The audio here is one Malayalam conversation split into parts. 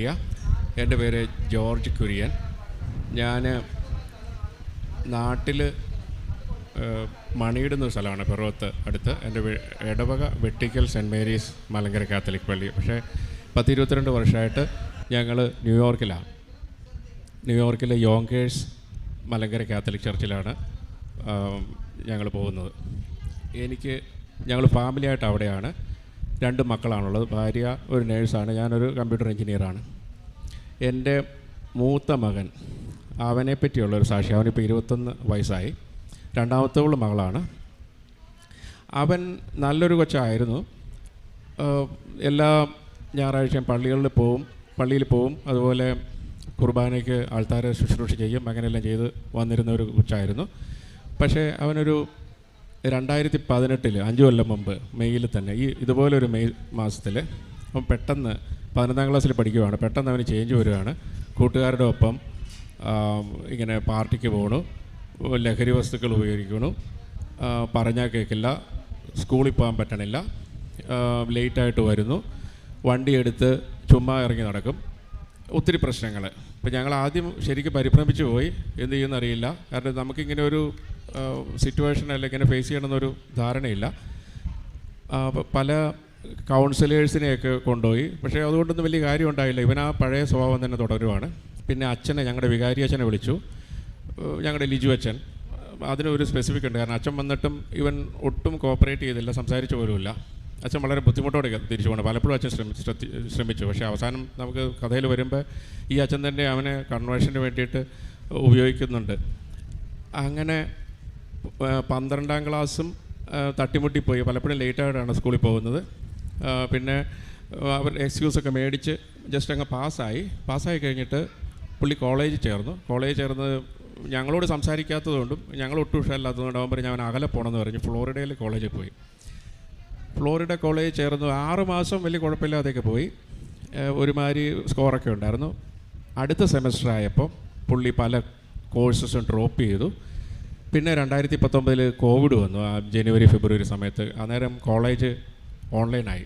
എൻ്റെ പേര് ജോർജ് കുര്യൻ. ഞാൻ നാട്ടിൽ മണിയിടുന്ന സ്ഥലമാണ് പിറവത്ത് അടുത്ത്. എൻ്റെ ഇടവക Vettikkal Saint Mary's Malankara Catholic പള്ളി. പക്ഷേ 10-22 വർഷമായിട്ട് ഞങ്ങൾ ന്യൂയോർക്കിലെ യോങ്കേഴ്സ് മലങ്കര കാത്തലിക് ചർച്ചിലാണ് ഞങ്ങൾ പോകുന്നത്. ഞങ്ങൾ ഫാമിലിയായിട്ട് അവിടെയാണ്. 2 മക്കളാണുള്ളത്. ഭാര്യ ഒരു നേഴ്സാണ്, ഞാനൊരു കമ്പ്യൂട്ടർ എഞ്ചിനീയറാണ്. എൻ്റെ മൂത്ത മകൻ, അവനെ പറ്റിയുള്ളൊരു സാക്ഷി. അവനിപ്പോൾ 21 വയസ്സായി. രണ്ടാമത്തോളം മകളാണ്. അവൻ നല്ലൊരു കൊച്ചായിരുന്നു. എല്ലാ ഞായറാഴ്ചയും പള്ളിയിൽ പോവും. അതുപോലെ കുർബാനയ്ക്ക് ആൾക്കാരെ ശുശ്രൂഷ ചെയ്യും. അങ്ങനെയെല്ലാം ചെയ്ത് വന്നിരുന്ന ഒരു കൊച്ചായിരുന്നു. പക്ഷേ അവനൊരു 2018 5 കൊല്ലം മുമ്പ് മെയ്യിൽ തന്നെ ഇതുപോലൊരു മെയ് മാസത്തിൽ അവൻ പെട്ടെന്ന് 11ാം ക്ലാസ്സിൽ പഠിക്കുകയാണ്. പെട്ടെന്ന് അവന് ചേഞ്ച് വരികയാണ്. കൂട്ടുകാരുടെ ഒപ്പം ഇങ്ങനെ പാർട്ടിക്ക് പോകണു, ലഹരി വസ്തുക്കൾ ഉപയോഗിക്കണു, പറഞ്ഞാൽ കേൾക്കില്ല, സ്കൂളിൽ പോകാൻ പറ്റണില്ല, ലേറ്റായിട്ട് വരുന്നു, വണ്ടി എടുത്ത് ചുമ്മാ ഇറങ്ങി നടക്കും. ഒത്തിരി പ്രശ്നങ്ങൾ. ഇപ്പം ഞങ്ങൾ ആദ്യം ശരിക്കും പരിഭ്രമിച്ചു പോയി, എന്ത് ചെയ്യുമെന്നറിയില്ല. കാരണം നമുക്കിങ്ങനെ ഒരു സിറ്റുവേഷൻ അല്ലെങ്കിൽ ഇങ്ങനെ ഫേസ് ചെയ്യണമെന്നൊരു ധാരണയില്ല. പല കൗൺസിലേഴ്സിനെയൊക്കെ കൊണ്ടുപോയി. പക്ഷേ അതുകൊണ്ടൊന്നും വലിയ കാര്യം ഉണ്ടായില്ല. ഇവൻ ആ പഴയ സ്വഭാവം തന്നെ തുടരുവാണ്. പിന്നെ ഞങ്ങളുടെ വികാരി അച്ഛനെ വിളിച്ചു, ഞങ്ങളുടെ ലിജു അച്ഛൻ. അതിനൊരു സ്പെസിഫിക് ഉണ്ട്. കാരണം അച്ഛൻ വന്നിട്ടും ഇവൻ ഒട്ടും കോപ്പറേറ്റ് ചെയ്തില്ല, സംസാരിച്ച പോലുമില്ല. അച്ഛൻ വളരെ ബുദ്ധിമുട്ടോടെ തിരിച്ചു പോകണം. പലപ്പോഴും അച്ഛൻ ശ്രമിച്ചു. പക്ഷേ അവസാനം നമുക്ക് കഥയിൽ വരുമ്പോൾ ഈ അച്ഛൻ തന്നെ അവനെ കൺവേർഷന് വേണ്ടിയിട്ട് ഉപയോഗിക്കുന്നുണ്ട്. അങ്ങനെ 12ാം ക്ലാസ്സും തട്ടിമുട്ടിപ്പോയി. പലപ്പോഴും ലേറ്റായിട്ടാണ് സ്കൂളിൽ പോകുന്നത്. പിന്നെ അവർ എക്സ്ക്യൂസൊക്കെ മേടിച്ച് ജസ്റ്റ് അങ്ങ് പാസ്സായി കഴിഞ്ഞിട്ട് പുള്ളി കോളേജിൽ ചേർന്ന് ഞങ്ങളോട് സംസാരിക്കാത്തതുകൊണ്ടും ഞങ്ങളൊട്ടും ഇഷ്ടമല്ലാത്തതുകൊണ്ടും അവൻ പറഞ്ഞ് അവൻ അകലെ പോകണമെന്ന് പറഞ്ഞ് ഫ്ലോറിഡയിൽ കോളേജിൽ പോയി. ഫ്ലോറിഡ കോളേജിൽ ചേർന്ന് 6 മാസം വലിയ കുഴപ്പമില്ലാതെയൊക്കെ പോയി. ഒരുമാതിരി സ്കോറൊക്കെ ഉണ്ടായിരുന്നു. അടുത്ത സെമസ്റ്റർ ആയപ്പോൾ പുള്ളി പല കോഴ്സസും ഡ്രോപ്പ് ചെയ്തു. പിന്നെ 2019 കോവിഡ് വന്നു. ജനുവരി ഫെബ്രുവരി സമയത്ത്. അന്നേരം കോളേജ് ഓൺലൈനായി.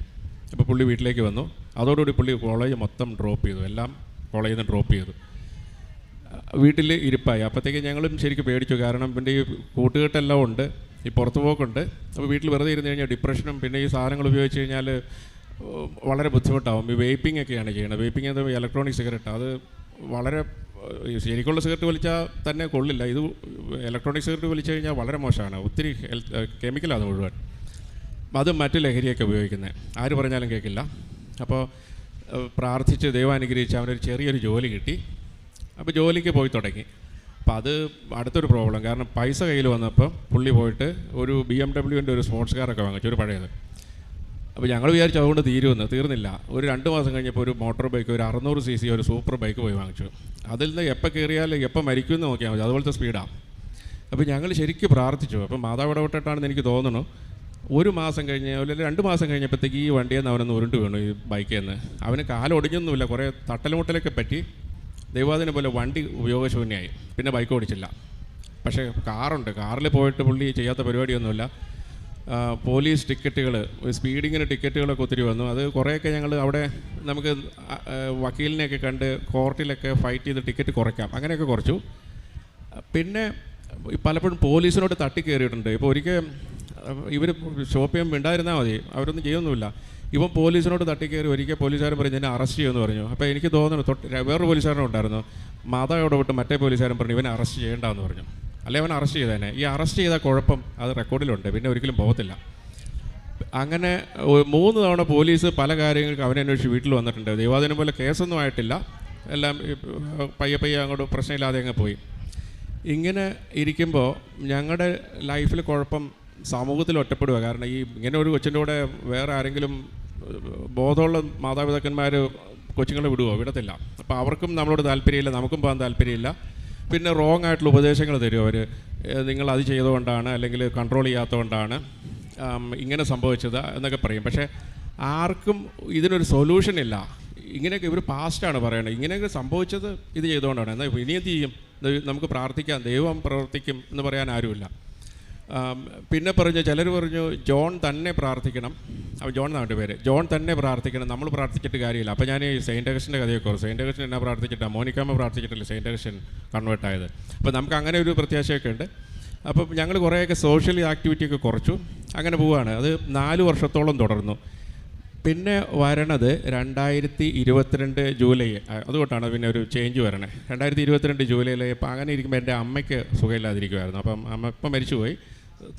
അപ്പോൾ പുള്ളി വീട്ടിലേക്ക് വന്നു. അതോടുകൂടി പുള്ളി കോളേജ് മൊത്തം ഡ്രോപ്പ് ചെയ്തു. എല്ലാം കോളേജിൽ നിന്ന് ഡ്രോപ്പ് ചെയ്തു. വീട്ടിൽ ഇരിപ്പായി. അപ്പോഴത്തേക്ക് ഞങ്ങളും ശരിക്കും പേടിച്ചു. കാരണം പിന്നെ ഈ കൂട്ടുകെട്ടെല്ലാം ഉണ്ട്, ഈ പുറത്തു പോക്കുണ്ട്. അപ്പോൾ വീട്ടിൽ വെറുതെ ഇരുന്ന് കഴിഞ്ഞാൽ ഡിപ്രഷനും പിന്നെ ഈ സാധനങ്ങൾ ഉപയോഗിച്ച് കഴിഞ്ഞാൽ വളരെ ബുദ്ധിമുട്ടാവും. ഈ വെയ്പ്പിംഗ് ഒക്കെയാണ് ചെയ്യുന്നത്. വെയ്പ്പിംഗ് എന്നത് ഇലക്ട്രോണിക് സിഗരറ്റ്. അത് വളരെ ശരിക്കുള്ള സിഗരറ്റ് വലിച്ചാൽ തന്നെ കൊള്ളില്ല. ഇത് ഇലക്ട്രോണിക് സിഗരറ്റ് വലിച്ചു കഴിഞ്ഞാൽ വളരെ മോശമാണ്. ഒത്തിരി കെമിക്കലാണ് മുഴുവൻ. അതും മറ്റു ലഹരിയൊക്കെ ഉപയോഗിക്കുന്നത്. ആര് പറഞ്ഞാലും കേൾക്കില്ല. അപ്പോൾ പ്രാർത്ഥിച്ച് ദൈവം അനുഗ്രഹിച്ച് അവനൊരു ചെറിയൊരു ജോലി കിട്ടി. അപ്പോൾ ജോലിക്ക് പോയി തുടങ്ങി. അപ്പോൾ അത് അടുത്തൊരു പ്രോബ്ലം. കാരണം പൈസ കയ്യിൽ വന്നപ്പോൾ പുള്ളി പോയിട്ട് ഒരു BMW ഒരു സ്പോർട്സ് കാറൊക്കെ വാങ്ങിച്ചു, ഒരു പഴയത്. അപ്പോൾ ഞങ്ങൾ വിചാരിച്ചു അതുകൊണ്ട് തീർന്നില്ല. ഒരു 2 മാസം കഴിഞ്ഞപ്പോൾ ഒരു മോട്ടോർ ബൈക്ക്, ഒരു 600cc ഒരു സൂപ്പർ ബൈക്ക് പോയി വാങ്ങിച്ചു. അതിൽ നിന്ന് എപ്പോൾ കയറിയാൽ എപ്പോൾ മരിക്കുമെന്ന് നോക്കിയാൽ മതി, അതുപോലത്തെ സ്പീഡാണ്. അപ്പോൾ ഞങ്ങൾ ശരിക്കും പ്രാർത്ഥിച്ചു. അപ്പോൾ മാതാവ് ഇടപെട്ടിട്ടാണെന്ന് എനിക്ക് തോന്നുന്നു. 1 മാസം കഴിഞ്ഞ് അല്ലെങ്കിൽ 2 മാസം കഴിഞ്ഞപ്പോഴത്തേക്ക് ഈ വണ്ടിയിൽ നിന്ന് അവനൊന്ന് ഉരുണ്ട് വീണു, ഈ ബൈക്കിൽ നിന്ന്. അവന് കാലൊടിഞ്ഞൊന്നുമില്ല, കുറേ തട്ടലുമുട്ടലൊക്കെ പറ്റി. ദൈവാദിനെ പോലെ വണ്ടി ഉപയോഗശൂന്യമായി. പിന്നെ ബൈക്ക് ഓടിച്ചില്ല. പക്ഷേ കാറിൽ പോയിട്ട് പുള്ളി ചെയ്യാത്ത പരിപാടിയൊന്നുമില്ല. പോലീസ് ടിക്കറ്റുകൾ, സ്പീഡിങ്ങിന് ടിക്കറ്റുകളൊക്കെ ഒത്തിരി വന്നു. അത് കുറേയൊക്കെ ഞങ്ങൾ അവിടെ നമുക്ക് വക്കീലിനെയൊക്കെ കണ്ട് കോർട്ടിലൊക്കെ ഫൈറ്റ് ചെയ്ത് ടിക്കറ്റ് കുറയ്ക്കാം, അങ്ങനെയൊക്കെ കുറച്ചു. പിന്നെ പലപ്പോഴും പോലീസിനോട് തട്ടിക്കയറിയിട്ടുണ്ട്. ഇപ്പോൾ ഒരിക്കൽ ഇവർ ഷോപ്പ് ചെയ്യുമ്പോൾ ഉണ്ടായിരുന്നാൽ മതി, അവരൊന്നും ചെയ്യൊന്നുമില്ല. ഇവൻ പോലീസിനോട് തട്ടിക്കയറി. ഒരിക്കൽ പോലീസുകാരൻ പറഞ്ഞു എന്നെ അറസ്റ്റ് ചെയ്യുമെന്ന് പറഞ്ഞു. അപ്പോൾ എനിക്ക് തോന്നുന്നു വേറൊരു പോലീസുകാരനും ഉണ്ടായിരുന്നു. മാതാവോടെ വിട്ട് മറ്റേ പോലീസുകാരൻ പറഞ്ഞു ഇവനെ അറസ്റ്റ് ചെയ്യേണ്ടെന്ന് പറഞ്ഞു. അല്ലെ അവൻ അറസ്റ്റ് ചെയ്തേനെ. ഈ അറസ്റ്റ് ചെയ്ത കുഴപ്പം അത് റെക്കോർഡിലുണ്ട്, പിന്നെ ഒരിക്കലും പോകത്തില്ല. അങ്ങനെ 3 തവണ പോലീസ് പല കാര്യങ്ങൾക്ക് അവനെ അന്വേഷിച്ച് വീട്ടിൽ വന്നിട്ടുണ്ട്. ദൈവാദിനം പോലെ കേസൊന്നും ആയിട്ടില്ല. എല്ലാം പയ്യെ അങ്ങോട്ട് പ്രശ്നമില്ലാതെ അങ്ങ് പോയി. ഇങ്ങനെ ഇരിക്കുമ്പോൾ ഞങ്ങളുടെ ലൈഫിൽ കുഴപ്പം സമൂഹത്തിൽ ഒറ്റപ്പെടുക. കാരണം ഇങ്ങനെ ഒരു കൊച്ചിൻ്റെ കൂടെ വേറെ ആരെങ്കിലും ബോധമുള്ള മാതാപിതാക്കന്മാർ കൊച്ചുങ്ങളെ വിടത്തില്ല. അപ്പോൾ അവർക്കും നമ്മളോട് താല്പര്യമില്ല, നമുക്കും പോകാൻ താല്പര്യമില്ല. പിന്നെ റോങ് ആയിട്ടുള്ള ഉപദേശങ്ങൾ തരും അവർ. നിങ്ങൾ അത് ചെയ്തുകൊണ്ടാണ്, അല്ലെങ്കിൽ കൺട്രോൾ ചെയ്യാത്തതുകൊണ്ടാണ് ഇങ്ങനെ സംഭവിച്ചത് എന്നൊക്കെ പറയും. പക്ഷേ ആർക്കും ഇതിനൊരു സൊല്യൂഷൻ ഇല്ല. ഇങ്ങനെയൊക്കെ ഇവർ പാസ്റ്റാണ് പറയണത്. ഇങ്ങനെയൊക്കെ സംഭവിച്ചത് ഇത് ചെയ്തുകൊണ്ടാണ്. എന്നാൽ ഇനി എന്ത് ചെയ്യും? നമുക്ക് പ്രാർത്ഥിക്കാം, ദൈവം പ്രവർത്തിക്കും എന്ന് പറയാൻ ആരുമില്ല. പിന്നെ പറഞ്ഞു, ചിലർ പറഞ്ഞു ജോൺ തന്നെ പ്രാർത്ഥിക്കണം. അപ്പോൾ ജോൺ എന്നാണ് പേര്. ജോൺ തന്നെ പ്രാർത്ഥിക്കണം, നമ്മൾ പ്രാർത്ഥിച്ചിട്ട് കാര്യമില്ല. അപ്പോൾ ഞാൻ ഈ സെയിൻറ്റ് അഗസ്റ്റിൻ്റെ കഥയൊക്കെ ഓർക്കും. സെയിൻറ്റ് അഗസ്റ്റിൻ എന്നാ പ്രാർത്ഥിച്ചിട്ടാണ്, മോനിക്കാമ്മ പ്രാർത്ഥിച്ചിട്ടില്ല സെയിൻറ്റ് അഗസ്റ്റിൻ കൺവേർട്ടായത്. അപ്പോൾ നമുക്ക് അങ്ങനെ ഒരു പ്രത്യാശയൊക്കെ ഉണ്ട്. അപ്പം ഞങ്ങൾ കുറേയൊക്കെ സോഷ്യൽ ആക്ടിവിറ്റിയൊക്കെ കുറച്ചു. അങ്ങനെ പോവുകയാണ്. അത് 4 വർഷത്തോളം തുടർന്നു. പിന്നെ വരണത് 2022 ജൂലൈ, അതുകൊണ്ടാണ് പിന്നെ ഒരു ചേഞ്ച് വരണേ. 2022 ജൂലൈയിൽ ഇപ്പം അങ്ങനെ ഇരിക്കുമ്പോൾ എൻ്റെ അമ്മയ്ക്ക് സുഖമില്ലാതിരിക്കുമായിരുന്നു. അപ്പം അമ്മ ഇപ്പം മരിച്ചുപോയി,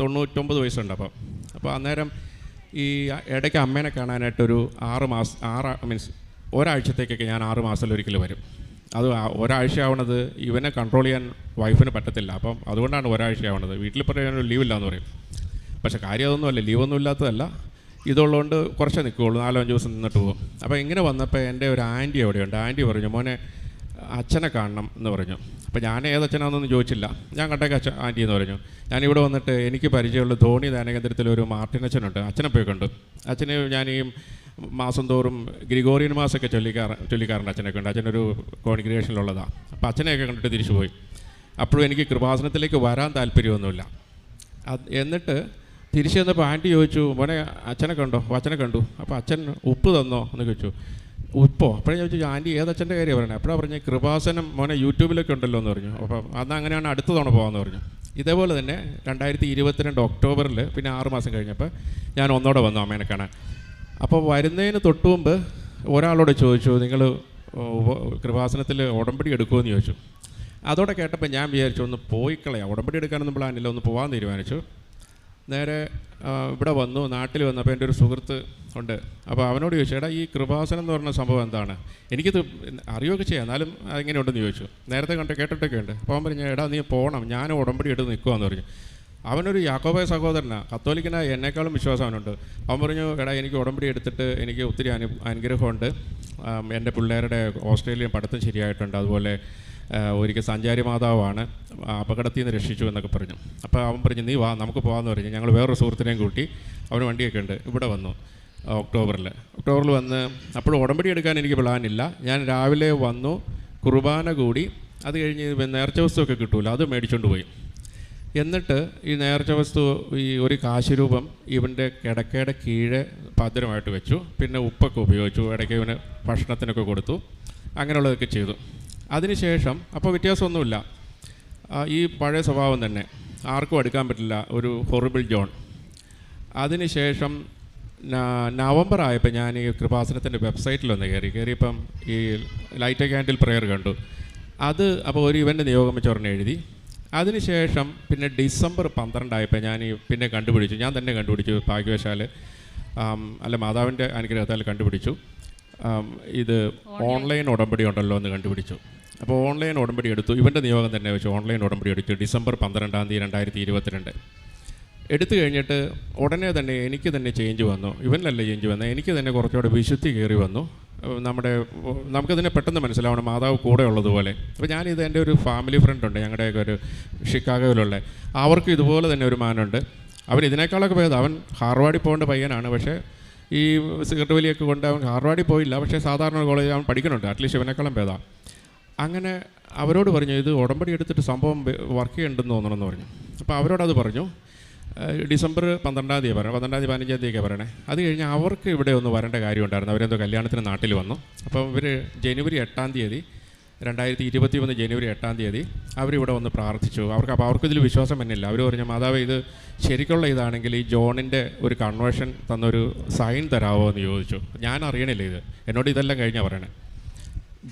99 വയസ്സുണ്ട്. അപ്പോൾ അന്നേരം ഈ ഇടയ്ക്ക് അമ്മേനെ കാണാനായിട്ടൊരു 6 ഒരാഴ്ചത്തേക്കൊക്കെ ഞാൻ 6 മാസത്തിലൊരിക്കൽ വരും. അത് ഒരാഴ്ച ആവണത് ഇവനെ കൺട്രോൾ ചെയ്യാൻ വൈഫിന് പറ്റത്തില്ല. അപ്പം അതുകൊണ്ടാണ് ഒരാഴ്ച ആവണത്. വീട്ടിൽ പറയാനൊരു ലീവില്ലാന്ന് പറയും. പക്ഷേ കാര്യം അതൊന്നുമല്ല, ലീവൊന്നും ഇല്ലാത്തതല്ല, ഇതുള്ളതുകൊണ്ട് കുറച്ചേ നിൽക്കുകയുള്ളൂ, 4-5 ദിവസം നിന്നിട്ട് പോകും. അപ്പോൾ ഇങ്ങനെ വന്നപ്പോൾ എൻ്റെ ഒരു ആൻറ്റി അവിടെയുണ്ട്. ആൻറ്റി പറഞ്ഞു, മോനെ അച്ഛനെ കാണണം എന്ന് പറഞ്ഞു. അപ്പോൾ ഞാൻ ഏതച്ഛനാണെന്നൊന്നും ചോദിച്ചില്ല. ഞാൻ കണ്ടേക്ക് ആൻറ്റി എന്ന് പറഞ്ഞു. ഞാനിവിടെ വന്നിട്ട് എനിക്ക് പരിചയമുള്ള ധോണി ധ്യാനകേന്ദ്രത്തിലൊരു മാർട്ടിൻ അച്ഛനുണ്ട്. അച്ഛനെ പോയി കണ്ടു. അച്ഛന് ഞാൻ ഈ മാസം തോറും ഗ്രിഗോറിയൻ മാസമൊക്കെ ചൊല്ലിക്കാറുണ്ട്. അച്ഛനൊക്കെ ഉണ്ട്. അച്ഛനൊരു കോൺഗ്രിഗേഷനിലുള്ളതാണ്. അപ്പോൾ അച്ഛനെയൊക്കെ കണ്ടിട്ട് തിരിച്ചു പോയി. അപ്പോഴും എനിക്ക് കൃപാസനത്തിലേക്ക് വരാൻ താല്പര്യമൊന്നുമില്ല. എന്നിട്ട് തിരിച്ചു വന്നപ്പോൾ ആൻറ്റി ചോദിച്ചു, മോനെ അച്ഛനെ കണ്ടോ? അച്ഛനെ കണ്ടു. അപ്പോൾ അച്ഛൻ ഉപ്പ് തന്നോ എന്ന് ചോദിച്ചു. ഉപ്പോ? അപ്പോഴേ ചോദിച്ചു, ആൻറ്റി ഏതച്ഛൻ്റെ കാര്യം പറയണേ? അപ്പോഴാണ് പറഞ്ഞ് കൃപാസനം മോനെ യൂട്യൂബിലൊക്കെ ഉണ്ടല്ലോ എന്ന് പറഞ്ഞു. അപ്പോൾ അന്ന് അങ്ങനെയാണ് അടുത്ത തവണ പോകാമെന്ന് പറഞ്ഞു. ഇതേപോലെ തന്നെ 2022 ഒക്ടോബറിൽ പിന്നെ 6 മാസം കഴിഞ്ഞപ്പോൾ ഞാൻ ഒന്നോടെ വന്നു അമ്മേനെ കാണാൻ. അപ്പോൾ വരുന്നതിന് തൊട്ട് മുമ്പ് ഒരാളോട് ചോദിച്ചു, നിങ്ങൾ കൃപാസനത്തിൽ ഉടമ്പടി എടുക്കുമെന്ന് ചോദിച്ചു. അതോടെ കേട്ടപ്പോൾ ഞാൻ വിചാരിച്ചു ഒന്ന് പോയി കളയാം, ഉടമ്പടി എടുക്കാനൊന്നും പ്ലാനില്ല, ഒന്ന് പോകാൻ തീരുമാനിച്ചു. നേരെ ഇവിടെ വന്നു. നാട്ടിൽ വന്നപ്പോൾ എൻ്റെ ഒരു സുഹൃത്ത് ഉണ്ട്. അപ്പോൾ അവനോട് ചോദിച്ചു, എടാ ഈ കൃപാസനം എന്ന് പറഞ്ഞ സംഭവം എന്താണ്? എനിക്കിത് അറിയുകയൊക്കെ ചെയ്യാം, എന്നാലും അതെങ്ങനെയുണ്ടെന്ന് ചോദിച്ചു. നേരത്തെ കേട്ടിട്ടൊക്കെ ഉണ്ട്. അപ്പോൾ അവൻ പറഞ്ഞു, എടാ നീ പോകണം, ഞാൻ ഉടമ്പടി എടുത്ത് നിൽക്കുവാന്ന് പറഞ്ഞു. അവനൊരു യാക്കോബായ സഹോദരനാണ്, കത്തോലിക്കനായ എന്നെക്കാളും വിശ്വാസം അവനുണ്ട്. അവൻ പറഞ്ഞു, എടാ എനിക്ക് ഉടമ്പടി എടുത്തിട്ട് എനിക്ക് ഒത്തിരി അനുഗ്രഹമുണ്ട്. എൻ്റെ പിള്ളേരുടെ ഓസ്ട്രേലിയൻ പഠിത്തം ശരിയായിട്ടുണ്ട്. അതുപോലെ ഒരിക്കൽ സഞ്ചാരി മാതാവാണ്, അപകടത്തിൽ നിന്ന് രക്ഷിച്ചു എന്നൊക്കെ പറഞ്ഞു. അപ്പോൾ അവൻ പറഞ്ഞു, നീ വാ നമുക്ക് പോകാമെന്ന് പറഞ്ഞു. ഞങ്ങൾ വേറൊരു സുഹൃത്തിനെയും കൂട്ടി, അവന് വണ്ടിയൊക്കെ ഉണ്ട്, ഇവിടെ വന്നു ഒക്ടോബറിൽ വന്ന്. അപ്പോൾ ഉടമ്പടി എടുക്കാൻ എനിക്ക് പ്ലാനില്ല. ഞാൻ രാവിലെ വന്നു, കുർബാന കൂടി, അത് കഴിഞ്ഞ് നേർച്ച വസ്തുവൊക്കെ കിട്ടൂല, അത് മേടിച്ചുകൊണ്ട് പോയി. എന്നിട്ട് ഈ നേർച്ച വസ്തു ഈ ഒരു കാശുരൂപം ഇവൻ്റെ കിടക്കയുടെ കീഴെ ഭദ്രമായിട്ട് വെച്ചു. പിന്നെ ഉപ്പൊക്കെ ഉപയോഗിച്ചു, ഇടയ്ക്ക് ഇവന് ഭക്ഷണത്തിനൊക്കെ കൊടുത്തു, അങ്ങനെയുള്ളതൊക്കെ ചെയ്തു. അതിനുശേഷം അപ്പോൾ വ്യത്യാസമൊന്നുമില്ല, ഈ പഴയ സ്വഭാവം തന്നെ, ആർക്കും എടുക്കാൻ പറ്റില്ല, ഒരു ഹൊറിബിൾ ജോൺ. അതിനുശേഷം നവംബർ ആയപ്പോൾ ഞാൻ ഈ കൃപാസനത്തിൻ്റെ വെബ്സൈറ്റിലൊന്ന് കയറിയപ്പം ഈ ലൈറ്റ് എ കാൻഡിൽ പ്രെയർ കണ്ടു. അത് അപ്പോൾ ഒരു ഇവൻ്റെ നിയോഗം വെച്ച് പറഞ്ഞ് എഴുതി. അതിനുശേഷം പിന്നെ ഡിസംബർ 12 ആയപ്പോൾ ഞാൻ പിന്നെ കണ്ടുപിടിച്ചു, ഞാൻ തന്നെ കണ്ടുപിടിച്ചു, ഭാഗ്യവശാൽ അല്ല മാതാവിൻ്റെ അനുഗ്രഹത്താൽ കണ്ടുപിടിച്ചു, ഇത് ഓൺലൈൻ ഉടമ്പടി ഉണ്ടല്ലോ എന്ന് കണ്ടുപിടിച്ചു. അപ്പോൾ ഓൺലൈൻ ഉടമ്പടി എടുത്തു, ഇവൻ്റെ നിയോഗം തന്നെ വെച്ച് ഓൺലൈൻ ഉടമ്പടി എടുത്തു. ഡിസംബർ 12 2022 എടുത്തു കഴിഞ്ഞിട്ട് ഉടനെ തന്നെ എനിക്ക് തന്നെ ചേഞ്ച് വന്നു. ഇവനിലല്ല ചേഞ്ച് വന്നത്, എനിക്ക് തന്നെ കുറച്ചുകൂടെ വിശുദ്ധി കയറി വന്നു. നമുക്കതിനെ പെട്ടെന്ന് മനസ്സിലാവണം, മാതാവ് കൂടെ ഉള്ളതുപോലെ. അപ്പോൾ ഞാനിത് എൻ്റെ ഒരു ഫാമിലി ഫ്രണ്ടുണ്ട്, ഞങ്ങളുടെയൊക്കെ ഒരു ഷിക്കാഗോയിലുള്ള, അവർക്ക് ഇതുപോലെ തന്നെ ഒരു മാനുണ്ട്. അവൻ ഇതിനേക്കാളൊക്കെ ഭേദം, അവൻ ഹാർവാർഡിൽ പോകേണ്ട പയ്യനാണ്. പക്ഷേ ഈ സിഗരറ്റ് വലിയൊക്കെ കൊണ്ട് അവൻ ഹാർവാർഡിൽ പോയില്ല, പക്ഷേ സാധാരണ കോളേജിൽ അവൻ പഠിക്കുന്നുണ്ട്, അറ്റ്ലീസ്റ്റ് ഇവനേക്കാളും ഭേദം. അങ്ങനെ അവരോട് പറഞ്ഞു, ഇത് ഉടമ്പടി എടുത്തിട്ട് സംഭവം വർക്ക് ചെയ്യണ്ടെന്ന് തോന്നണമെന്ന് പറഞ്ഞു. അപ്പോൾ അവരോടത് പറഞ്ഞു. ഡിസംബർ 12 പറഞ്ഞു, 12 15 പറയണേ. അത് കഴിഞ്ഞ് അവർക്ക് ഇവിടെ ഒന്ന് വരേണ്ട കാര്യമുണ്ടായിരുന്നു, അവരെന്തോ കല്യാണത്തിന് നാട്ടിൽ വന്നു. അപ്പോൾ ഇവർ ജനുവരി 8 2021 ജനുവരി 8 അവരിവിടെ വന്ന് പ്രാർത്ഥിച്ചു. അപ്പോൾ അവർക്കിതിൽ വിശ്വാസം തന്നെയില്ല. അവർ പറഞ്ഞു, മാതാവ് ഇത് ശരിക്കുള്ള ഇതാണെങ്കിൽ ഈ ജോണിൻ്റെ ഒരു കൺവേർഷൻ തന്നൊരു സൈൻ തരാമോ എന്ന് ചോദിച്ചു. ഞാൻ അറിയണില്ല ഇത്, എന്നോട് ഇതെല്ലാം കഴിഞ്ഞാൽ പറയണേ.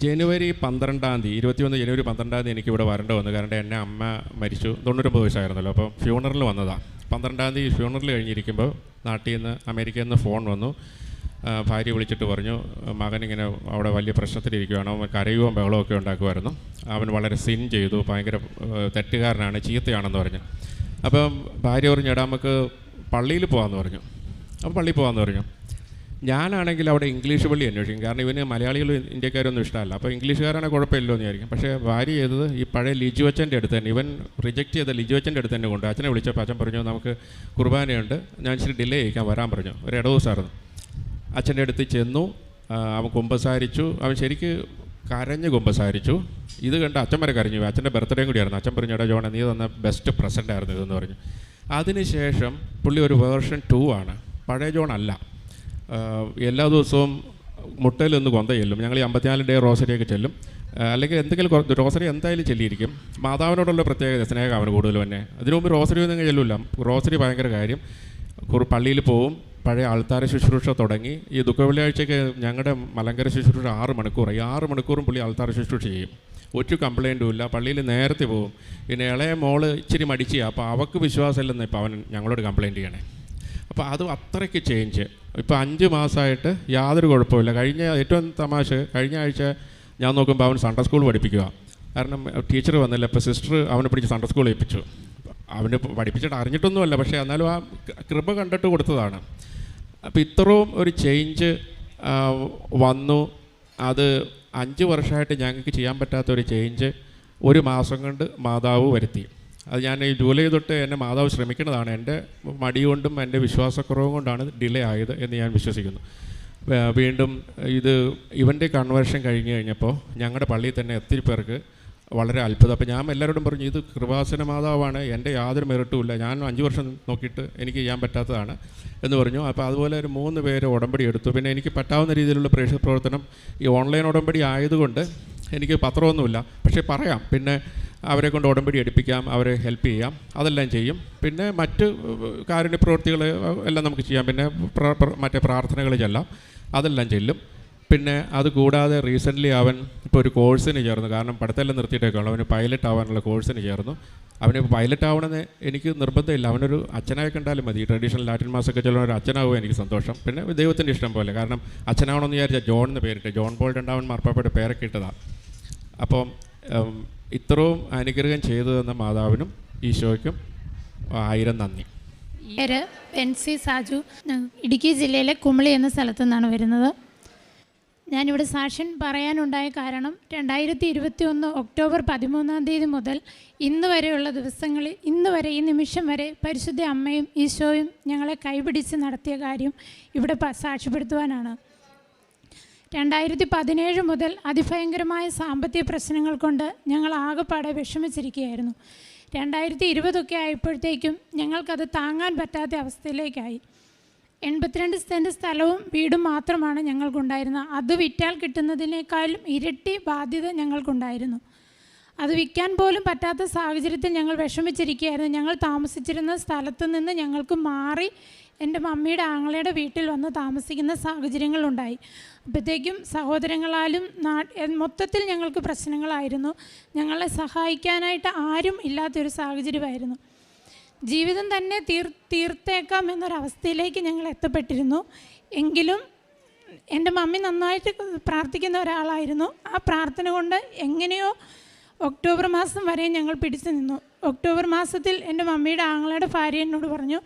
ജനുവരി 12 21 ജനുവരി 12 എനിക്കിവിടെ വരേണ്ട വന്നു. കാരണം എൻ്റെ അമ്മ മരിച്ചു, 99 വയസ്സായിരുന്നല്ലോ. അപ്പോൾ ഫ്യൂണറൽ വന്നതാണ്. 12 ഫ്യൂണറൽ കഴിഞ്ഞിരിക്കുമ്പോൾ നാട്ടിൽ നിന്ന് അമേരിക്കയിൽ നിന്ന് ഫോൺ വന്നു. ഭാര്യ വിളിച്ചിട്ട് പറഞ്ഞു, മകനിങ്ങനെ അവിടെ വലിയ പ്രശ്നത്തിലിരിക്കുകയാണ്, അവൻ കരയുകയും ബഹളമൊക്കെ ഉണ്ടാക്കുമായിരുന്നു, അവൻ വളരെ സിൻ ചെയ്തു, ഭയങ്കര തെറ്റുകാരനാണ്, ചീത്തയാണെന്ന് പറഞ്ഞു. അപ്പം ഭാര്യ പറഞ്ഞു, എടാ നമുക്ക് പള്ളിയിൽ പോകാമെന്ന് പറഞ്ഞു. അപ്പോൾ പള്ളിയിൽ പോകാമെന്ന് പറഞ്ഞു. ഞാനാണെങ്കിൽ അവിടെ ഇംഗ്ലീഷ് പള്ളി അന്വേഷിക്കും, കാരണം ഇവന് മലയാളികളും ഇന്ത്യക്കാരൊന്നും ഇഷ്ടമല്ല. അപ്പോൾ ഇംഗ്ലീഷുകാരാണെങ്കിൽ കുഴപ്പമില്ലോ എന്ന് വിചാരിക്കും. പക്ഷേ ഭാര്യ ചെയ്തത് ഈ പഴയ ലിജു അച്ഛൻ്റെ അടുത്ത് തന്നെ, ഇവൻ റിജക്റ്റ് ചെയ്ത ലിജു അച്ഛൻ്റെ അടുത്ത് തന്നെ കൊണ്ട് അച്ഛനെ വിളിച്ചപ്പോൾ അച്ഛൻ പറഞ്ഞു, നമുക്ക് കുർബാനയുണ്ട്, ഞാൻ ഇച്ചിരി ഡിലേ ചെയ്യിക്കാൻ വരാൻ പറഞ്ഞു. ഒരു ഇടവസായിരുന്നു. അച്ഛൻ്റെ അടുത്ത് ചെന്നു, അവൻ കുമ്പസാരിച്ചു. അവൻ ശരിക്ക് കരഞ്ഞ് കുമ്പസാരിച്ചു. ഇത് കണ്ട് അച്ഛൻ വരെ കരഞ്ഞു. അച്ഛൻ്റെ ബർത്ത്ഡേയും കൂടിയായിരുന്നു. അച്ഛൻ പറഞ്ഞു, എടാ ജോണ നീ തന്ന ബെസ്റ്റ് പ്രസൻ്റ് ആയിരുന്നു ഇതെന്ന് പറഞ്ഞു. അതിനുശേഷം പുള്ളി ഒരു വേർഷൻ 2 ആണ്, പഴയ ജോൺ അല്ല. എല്ലാ ദിവസവും മുട്ടയിൽ നിന്ന് കൊന്ത ചെല്ലും. ഞങ്ങൾ ഈ 54 ഡേ റോസറിയൊക്കെ ചെല്ലും, അല്ലെങ്കിൽ എന്തെങ്കിലും റോസറി എന്തായാലും ചെല്ലിയിരിക്കും. മാതാവിനോടുള്ള പ്രത്യേകത സ്നേഹം അവന് കൂടുതൽ തന്നെ. അതിനു മുമ്പ് റോസറി ഒന്നും ചെല്ലില്ല. റോസറി ഭയങ്കര കാര്യം. പള്ളിയിൽ പോവും, പഴയ ആൾത്താര ശുശ്രൂഷ തുടങ്ങി. ഈ ദുഃഖവെള്ളിയാഴ്ചയ്ക്ക് ഞങ്ങളുടെ മലങ്കര ശുശ്രൂഷ 6 മണിക്കൂറാണ്. ഈ 6 മണിക്കൂറും പുള്ളി ആൾത്താര ശുശ്രൂഷ ചെയ്യും. ഒരു കംപ്ലയിൻറ്റും ഇല്ല. പള്ളിയിൽ നേരത്തെ പോവും. പിന്നെ ഇളയ മോള് ഇച്ചിരി മടിച്ചാണ്, അപ്പോൾ അവൾക്ക് വിശ്വാസമില്ലെന്ന് ഇപ്പോൾ അവൻ ഞങ്ങളോട് കംപ്ലയിൻറ്റ് ചെയ്യണേ. അപ്പോൾ അത് അത്രയ്ക്ക് ചേഞ്ച്. ഇപ്പോൾ 5 മാസമായിട്ട് യാതൊരു കുഴപ്പമില്ല. ഏറ്റവും തമാശ, കഴിഞ്ഞ ആഴ്ച ഞാൻ നോക്കുമ്പോൾ അവൻ സൺഡേ സ്കൂൾ പഠിപ്പിക്കുക. കാരണം ടീച്ചർ വന്നില്ല. ഇപ്പോൾ സിസ്റ്റർ അവനെ പിടിച്ച് സൺഡേ സ്കൂൾ ഏൽപ്പിച്ചു. അവന് പഠിപ്പിച്ചിട്ട് അറിഞ്ഞിട്ടൊന്നുമല്ല, പക്ഷേ എന്നാലും ആ കൃപ കണ്ടിട്ട് കൊടുത്തതാണ്. അപ്പോൾ ഇത്രയും ഒരു ചേഞ്ച് വന്നു. അത് 5 വർഷമായിട്ട് ഞങ്ങൾക്ക് ചെയ്യാൻ പറ്റാത്തൊരു ചേഞ്ച് 1 മാസം കൊണ്ട് മാതാവ് വരുത്തി. അത് ഞാൻ ഈ ജൂലൈ തൊട്ട് എന്നെ മാതാവ് ശ്രമിക്കുന്നതാണ്. എൻ്റെ മടി കൊണ്ടും എൻ്റെ വിശ്വാസക്കുറവും കൊണ്ടാണ് ഡിലേ ആയത് എന്ന് ഞാൻ വിശ്വസിക്കുന്നു. വീണ്ടും ഇവൻ്റെ കൺവേർഷൻ കഴിഞ്ഞ് കഴിഞ്ഞപ്പോൾ ഞങ്ങളുടെ പള്ളിയിൽ തന്നെ ഒത്തിരി പേർക്ക് വളരെ അത്ഭുതം. അപ്പോൾ ഞാൻ എല്ലാവരോടും പറഞ്ഞു, ഇത് കൃപാസന മാതാവാണ്, എൻ്റെ യാതൊരു മെറിട്ടുമില്ല, ഞാൻ 5 വർഷം നോക്കിയിട്ട് എനിക്ക് ചെയ്യാൻ പറ്റാത്തതാണ് എന്ന് പറഞ്ഞു. അപ്പോൾ അതുപോലെ ഒരു 3 പേര് ഉടമ്പടി എടുത്തു. പിന്നെ എനിക്ക് പറ്റാവുന്ന രീതിയിലുള്ള പ്രേക്ഷിത പ്രവർത്തനം ഈ ഓൺലൈൻ ഉടമ്പടി ആയതുകൊണ്ട് എനിക്ക് പത്രമൊന്നുമില്ല, പക്ഷേ പറയാം. പിന്നെ അവരെ കൊണ്ട് ഉടമ്പടി എടുപ്പിക്കാം, അവരെ ഹെൽപ്പ് ചെയ്യാം, അതെല്ലാം ചെയ്യും. പിന്നെ മറ്റ് കാരുണ്യ പ്രവൃത്തികൾ എല്ലാം നമുക്ക് ചെയ്യാം. പിന്നെ മറ്റേ പ്രാർത്ഥനകൾ ചെല്ലാം, അതെല്ലാം ചെല്ലും. പിന്നെ അതുകൂടാതെ റീസെൻ്റ്ലി അവൻ ഇപ്പോൾ ഒരു കോഴ്സിന് ചേർന്നു. കാരണം പഠിത്തമെല്ലാം നിർത്തിയിട്ടേക്കാണ്. അവന് പൈലറ്റ് ആവാനുള്ള കോഴ്സിന് ചേർന്നു. അവന് പൈലറ്റ് ആവണമെന്ന് എനിക്ക് നിർബന്ധമില്ല. അവനൊരു അച്ഛനായി കണ്ടാലും മതി. ട്രഡീഷണൽ ലാറ്റിൻ മാസൊക്കെ ചെല്ലുന്ന ഒരു അച്ഛനാവും എനിക്ക് സന്തോഷം. പിന്നെ ദൈവത്തിൻ്റെ ഇഷ്ടം പോലെ. കാരണം അച്ഛനാവണമെന്ന് വിചാരിച്ചാൽ ജോൺ എന്ന് പേരിട്ട്, ജോൺ പോൾ II മാർപ്പാപ്പയുടെ പേരൊക്കെ ഇട്ടതാണ്. അപ്പം ഇത്രയും അനുഗ്രഹം ചെയ്തു തന്ന മാതാവിനും ഈശോയ്ക്കും 1000 നന്ദി. പേര് ബെൻസി സാജു. ഇടുക്കി ജില്ലയിലെ കുമളി എന്ന സ്ഥലത്തു നിന്നാണ് വരുന്നത്. ഞാനിവിടെ സാക്ഷ്യം പറയാനുണ്ടായ കാരണം 2021 ഒക്ടോബർ 13 മുതൽ ഇന്ന് വരെയുള്ള ദിവസങ്ങളിൽ, ഇന്ന് വരെ ഈ നിമിഷം വരെ പരിശുദ്ധ അമ്മയും ഈശോയും ഞങ്ങളെ കൈപിടിച്ച് നടത്തിയ കാര്യം ഇവിടെ സാക്ഷ്യപ്പെടുത്തുവാനാണ്. 2017 മുതൽ അതിഭയങ്കരമായ സാമ്പത്തിക പ്രശ്നങ്ങൾ കൊണ്ട് ഞങ്ങൾ ആകെപ്പാടെ വിഷമിച്ചിരിക്കുകയായിരുന്നു. 2020 ആയപ്പോഴത്തേക്കും ഞങ്ങൾക്കത് താങ്ങാൻ പറ്റാത്ത അവസ്ഥയിലേക്കായി. 82 സെൻറ്റ് സ്ഥലവും വീടും മാത്രമാണ് ഞങ്ങൾക്കുണ്ടായിരുന്നത്. അത് വിറ്റാൽ കിട്ടുന്നതിനേക്കാളും ഇരട്ടി ബാധ്യത ഞങ്ങൾക്കുണ്ടായിരുന്നു. അത് വിൽക്കാൻ പോലും പറ്റാത്ത സാഹചര്യത്തിൽ ഞങ്ങൾ വിഷമിച്ചിരിക്കുകയായിരുന്നു. ഞങ്ങൾ താമസിച്ചിരുന്ന സ്ഥലത്ത് നിന്ന് ഞങ്ങൾക്ക് മാറി എൻ്റെ മമ്മിയുടെ ആങ്ങളയുടെ വീട്ടിൽ വന്ന് താമസിക്കുന്ന സാഹചര്യങ്ങളുണ്ടായി. അപ്പോഴത്തേക്കും സഹോദരങ്ങളാലും മൊത്തത്തിൽ ഞങ്ങൾക്ക് പ്രശ്നങ്ങളായിരുന്നു. ഞങ്ങളെ സഹായിക്കാനായിട്ട് ആരും ഇല്ലാത്തൊരു സാഹചര്യമായിരുന്നു. ജീവിതം തന്നെ തീർത്തേക്കാം എന്നൊരവസ്ഥയിലേക്ക് ഞങ്ങൾ എത്തപ്പെട്ടിരുന്നു. എങ്കിലും എൻ്റെ മമ്മി നന്നായിട്ട് പ്രാർത്ഥിക്കുന്ന ഒരാളായിരുന്നു. ആ പ്രാർത്ഥന കൊണ്ട് എങ്ങനെയോ ഒക്ടോബർ മാസം വരെ ഞങ്ങൾ പിടിച്ചു നിന്നു. ഒക്ടോബർ മാസത്തിൽ എൻ്റെ മമ്മിയുടെ ആങ്ങളയുടെ ഭാര്യ എന്നോട് പറഞ്ഞു,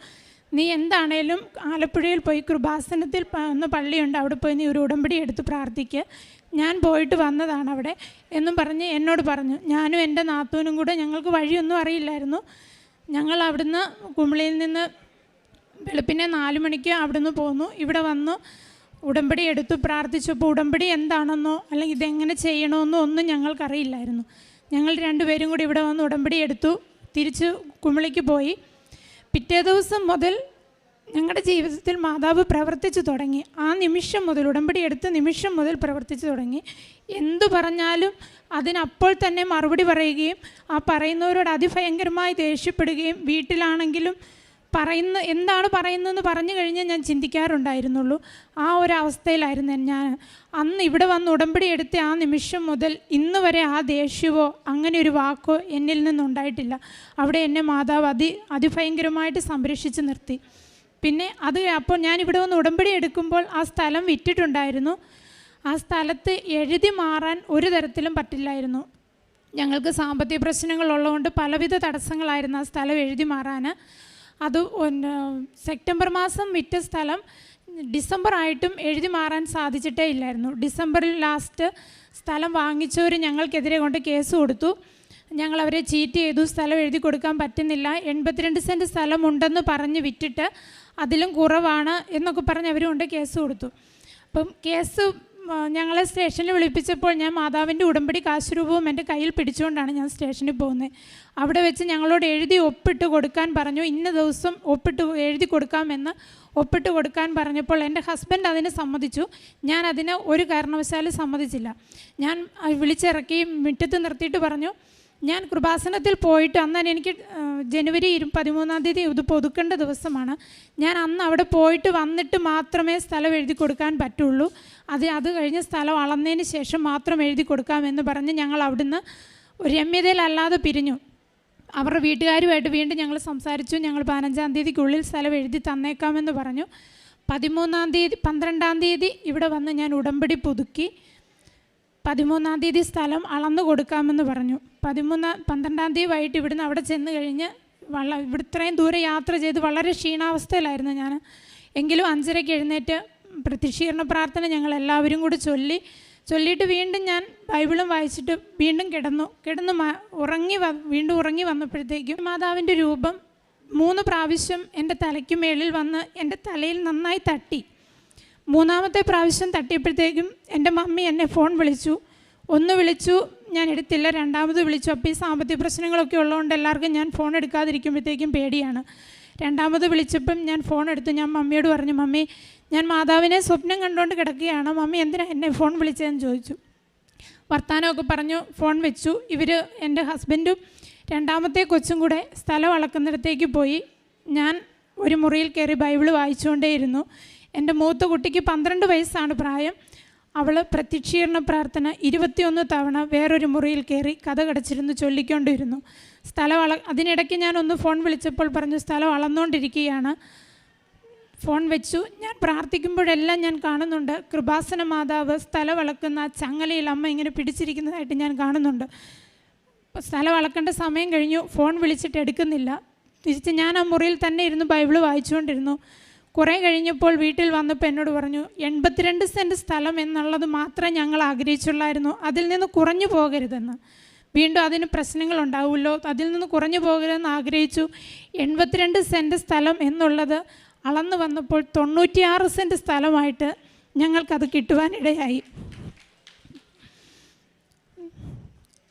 നീ എന്താണേലും ആലപ്പുഴയിൽ പോയി കൃപാസനത്തിൽ ഒന്ന് പള്ളിയുണ്ട്, അവിടെ പോയി നീ ഒരു ഉടമ്പടി എടുത്ത് പ്രാർത്ഥിക്കുക, ഞാൻ പോയിട്ട് വന്നതാണ് അവിടെ എന്നും പറഞ്ഞ് എന്നോട് പറഞ്ഞു. ഞാനും എൻ്റെ നാത്തൂനും കൂടെ, ഞങ്ങൾക്ക് വഴിയൊന്നും അറിയില്ലായിരുന്നു. ഞങ്ങൾ അവിടുന്ന് കുമളിയിൽ നിന്ന് വെളുപ്പിനെ 4 മണിക്ക് അവിടുന്ന് പോന്നു. ഇവിടെ വന്നു ഉടമ്പടി എടുത്തു പ്രാർത്ഥിച്ചപ്പോൾ ഉടമ്പടി എന്താണെന്നോ അല്ലെങ്കിൽ ഇതെങ്ങനെ ചെയ്യണമെന്നോ ഒന്നും ഞങ്ങൾക്കറിയില്ലായിരുന്നു. ഞങ്ങൾ 2 പേരും കൂടി ഇവിടെ വന്ന് ഉടമ്പടി എടുത്തു, തിരിച്ച് കുമളിക്ക് പോയി. പിറ്റേ ദിവസം മുതൽ ഞങ്ങളുടെ ജീവിതത്തിൽ മാതാവ് പ്രവർത്തിച്ചു തുടങ്ങി. ആ നിമിഷം മുതൽ, ഉടമ്പടി എടുത്ത നിമിഷം മുതൽ പ്രവർത്തിച്ചു തുടങ്ങി. എന്തു പറഞ്ഞാലും അതിനപ്പോൾ തന്നെ മറുപടി പറയുകയും ആ പറയുന്നവരോട് അതിഭയങ്കരമായി ദേഷ്യപ്പെടുകയും, വീട്ടിലാണെങ്കിലും എന്താണ് പറയുന്നതെന്ന് പറഞ്ഞു കഴിഞ്ഞാൽ ഞാൻ ചിന്തിക്കാറുണ്ടായിരുന്നുള്ളൂ. ആ ഒരവസ്ഥയിലായിരുന്നു ഞാൻ. അന്ന് ഇവിടെ വന്ന് ഉടമ്പടി എടുത്ത ആ നിമിഷം മുതൽ ഇന്ന് വരെ ആ ദേഷ്യമോ അങ്ങനെ ഒരു വാക്കോ എന്നിൽ നിന്നുണ്ടായിട്ടില്ല. അവിടെ എന്നെ മാതാവ് അതിഭയങ്കരമായിട്ട് സംരക്ഷിച്ച് നിർത്തി. പിന്നെ അപ്പോൾ ഞാനിവിടെ വന്ന് ഉടമ്പടി എടുക്കുമ്പോൾ ആ സ്ഥലം വിറ്റിട്ടുണ്ടായിരുന്നു. ആ സ്ഥലത്ത് എഴുതി മാറാൻ ഒരു തരത്തിലും പറ്റില്ലായിരുന്നു. ഞങ്ങൾക്ക് സാമ്പത്തിക പ്രശ്നങ്ങളുള്ളതുകൊണ്ട് പലവിധ തടസ്സങ്ങളായിരുന്നു ആ സ്ഥലം എഴുതി മാറാൻ. അത് സെപ്റ്റംബർ മാസം വിറ്റ സ്ഥലം ഡിസംബർ ആയിട്ടും എഴുതി മാറാൻ സാധിച്ചിട്ടേ ഇല്ലായിരുന്നു. ഡിസംബറിൽ ലാസ്റ്റ് സ്ഥലം വാങ്ങിച്ചവർ ഞങ്ങൾക്കെതിരെ കൊണ്ട് കേസ് കൊടുത്തു. ഞങ്ങളവരെ ചീറ്റ് ചെയ്തു, സ്ഥലം എഴുതി കൊടുക്കാൻ പറ്റുന്നില്ല, 82 സെൻറ്റ് സ്ഥലമുണ്ടെന്ന് പറഞ്ഞ് വിറ്റിട്ട് അതിലും കുറവാണ് എന്നൊക്കെ പറഞ്ഞ് അവർ കൊണ്ട് കേസ് കൊടുത്തു. അപ്പം കേസ് ഞങ്ങളെ സ്റ്റേഷനിൽ വിളിപ്പിച്ചപ്പോൾ ഞാൻ മാതാവിൻ്റെ ഉടമ്പടി കാശുരൂപവും എൻ്റെ കയ്യിൽ പിടിച്ചുകൊണ്ടാണ് ഞാൻ സ്റ്റേഷനിൽ പോകുന്നത്. അവിടെ വെച്ച് ഞങ്ങളോട് എഴുതി ഒപ്പിട്ട് കൊടുക്കാൻ പറഞ്ഞു. ഇന്ന ദിവസം എഴുതി കൊടുക്കാമെന്ന് ഒപ്പിട്ട് കൊടുക്കാൻ പറഞ്ഞപ്പോൾ എൻ്റെ ഹസ്ബൻഡ് അതിന് സമ്മതിച്ചു. ഞാൻ അതിന് ഒരു കാരണവശാലും സമ്മതിച്ചില്ല. ഞാൻ വിളിച്ചിറക്കി മുറ്റത്ത് നിർത്തിയിട്ട് പറഞ്ഞു, ഞാൻ കൃപാസനത്തിൽ പോയിട്ട് അന്ന് എനിക്ക് ജനുവരി 13 ഇത് പുതുക്കേണ്ട ദിവസമാണ്. ഞാൻ അന്ന് അവിടെ പോയിട്ട് വന്നിട്ട് മാത്രമേ സ്ഥലം എഴുതി കൊടുക്കാൻ പറ്റുള്ളൂ. അത് കഴിഞ്ഞ് സ്ഥലം അളന്നതിന് ശേഷം മാത്രം എഴുതി കൊടുക്കാമെന്ന് പറഞ്ഞ് ഞങ്ങൾ അവിടുന്ന് ഒരു രമ്യതയിലല്ലാതെ പിരിഞ്ഞു. അവരുടെ വീട്ടുകാരുമായിട്ട് വീണ്ടും ഞങ്ങൾ സംസാരിച്ചു. ഞങ്ങൾ 15-ാം തീയതിക്കുള്ളിൽ സ്ഥലം എഴുതി തന്നേക്കാമെന്ന് പറഞ്ഞു. 12-ാം തീയതി ഇവിടെ വന്ന് ഞാൻ ഉടമ്പടി പുതുക്കി. 13-ാം തീയതി സ്ഥലം അളന്നു കൊടുക്കാമെന്ന് പറഞ്ഞു. 12-ാം തീയതി വൈകിട്ട് ഇവിടുന്ന് അവിടെ ചെന്ന് കഴിഞ്ഞ് ഇവിടെ ഇത്രയും ദൂരെ യാത്ര ചെയ്ത് വളരെ ക്ഷീണാവസ്ഥയിലായിരുന്നു ഞാൻ. എങ്കിലും 5:30 എഴുന്നേറ്റ് പ്രത്യക്ഷീകരണ പ്രാർത്ഥന ഞങ്ങൾ എല്ലാവരും കൂടി ചൊല്ലിയിട്ട് വീണ്ടും ഞാൻ ബൈബിളും വായിച്ചിട്ട് വീണ്ടും കിടന്നു വീണ്ടും ഉറങ്ങി വന്നപ്പോഴത്തേക്കും മാതാവിൻ്റെ രൂപം 3 പ്രാവശ്യം എൻ്റെ തലയ്ക്ക് മേളിൽ വന്ന് എൻ്റെ തലയിൽ നന്നായി തട്ടി. 3-ാമത്തെ പ്രാവശ്യം തട്ടിയപ്പോഴത്തേക്കും എൻ്റെ മമ്മി എന്നെ ഫോൺ വിളിച്ചു. ഒന്ന് വിളിച്ചു, ഞാൻ എടുത്തില്ല. 2ാമത് വിളിച്ചു. അപ്പോൾ ഈ സാമ്പത്തിക പ്രശ്നങ്ങളൊക്കെ ഉള്ളതുകൊണ്ട് എല്ലാവർക്കും ഞാൻ ഫോൺ എടുക്കാതിരിക്കുമ്പോഴത്തേക്കും പേടിയാണ്. 2ാമത് വിളിച്ചപ്പം ഞാൻ ഫോൺ എടുത്തു. ഞാൻ മമ്മിയോട് പറഞ്ഞു, മമ്മി ഞാൻ മാതാവിനെ സ്വപ്നം കണ്ടുകൊണ്ട് കിടക്കുകയാണ്, മമ്മി എന്തിനാണ് എന്നെ ഫോൺ വിളിച്ചതെന്ന് ചോദിച്ചു. വർത്താനമൊക്കെ പറഞ്ഞു ഫോൺ വെച്ചു. എൻ്റെ ഹസ്ബൻഡും 2ാമത്തെ കൊച്ചും കൂടെ സ്ഥലം അളക്കുന്നിടത്തേക്ക് പോയി. ഞാൻ ഒരു മുറിയിൽ കയറി ബൈബിൾ വായിച്ചുകൊണ്ടേയിരുന്നു. എൻ്റെ മൂത്ത കുട്ടിക്ക് 12 വയസ്സാണ് പ്രായം. അവൾ പ്രത്യക്ഷീകരണ പ്രാർത്ഥന 21 തവണ വേറൊരു മുറിയിൽ കയറി കതകടച്ചിരുന്ന് ചൊല്ലിക്കൊണ്ടിരുന്നു. അതിനിടയ്ക്ക് ഞാനൊന്ന് ഫോൺ വിളിച്ചപ്പോൾ പറഞ്ഞു സ്ഥലം അളന്നുകൊണ്ടിരിക്കുകയാണ്. ഫോൺ വെച്ചു. ഞാൻ പ്രാർത്ഥിക്കുമ്പോഴെല്ലാം ഞാൻ കാണുന്നുണ്ട് കൃപാസന മാതാവ് സ്ഥലം അളക്കുന്ന ചങ്ങലയിൽ അമ്മ ഇങ്ങനെ പിടിച്ചിരിക്കുന്നതായിട്ട് ഞാൻ കാണുന്നുണ്ട്. സ്ഥലം അളക്കേണ്ട സമയം കഴിഞ്ഞു. ഫോൺ വിളിച്ചിട്ട് എടുക്കുന്നില്ല. തിരിച്ച് ഞാൻ ആ മുറിയിൽ തന്നെ ഇരുന്ന് ബൈബിൾ വായിച്ചുകൊണ്ടിരുന്നു. കുറേ കഴിഞ്ഞപ്പോൾ വീട്ടിൽ വന്നപ്പോൾ എന്നോട് പറഞ്ഞു, 82 സെൻറ്റ് സ്ഥലം എന്നുള്ളത് മാത്രമേ ഞങ്ങൾ ആഗ്രഹിച്ചുള്ളായിരുന്നു, അതിൽ നിന്ന് കുറഞ്ഞു പോകരുതെന്ന്. വീണ്ടും അതിന് പ്രശ്നങ്ങളുണ്ടാവുമല്ലോ, അതിൽ നിന്ന് കുറഞ്ഞു പോകരുതെന്ന് ആഗ്രഹിച്ചു. 82 സെൻറ്റ് സ്ഥലം എന്നുള്ളത് അളന്ന് വന്നപ്പോൾ 96 സെൻറ്റ് സ്ഥലമായിട്ട് ഞങ്ങൾക്കത് കിട്ടുവാനിടയായി.